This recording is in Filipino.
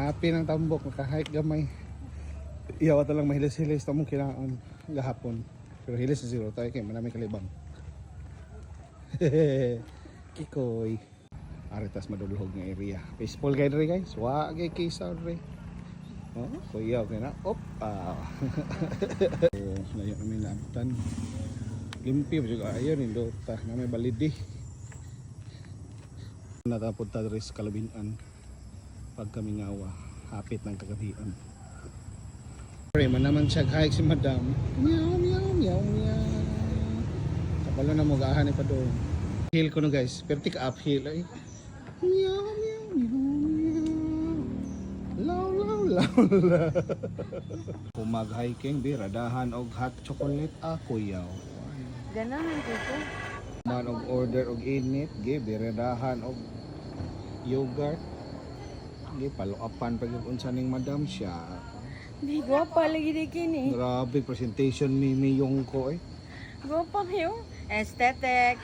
happy ng tambok, nakahike gamay. Iyaw ata lang mahilis-hilis tamong kinaon gahapon. Pero hilis na zero tayo kay manami kalibang. Kikoy. Aritas madulhog nga area. Baseball guy dre guys. Wa gay kisa dre. Oh, kuyaw kay na. Op. Layo namin naabtan. Limpyo juga ayon indo ta na may balidi. Natapod ta dre sa Kalabinan. Pag kami ngawa, hapit ng kagabihan. Pre, man naman siya hike si madam. Meow, meow, meow, meow. Kapalo na mo, gaahan pa doon. Hill ko no guys, pero tika uphill ay. Meow, meow, meow, meow. Law, law, law, law. Kung mag-hiking, biradahan og hot chocolate ako yaw. Ganahan ko ko. Man og order og init, gi biradahan og yogurt. Gi paluapan pag unsa ning madam siya. Di gwapa lagi di kini. Grabe presentation ni Miyong ko eh. Gwapa kayo. Aesthetic.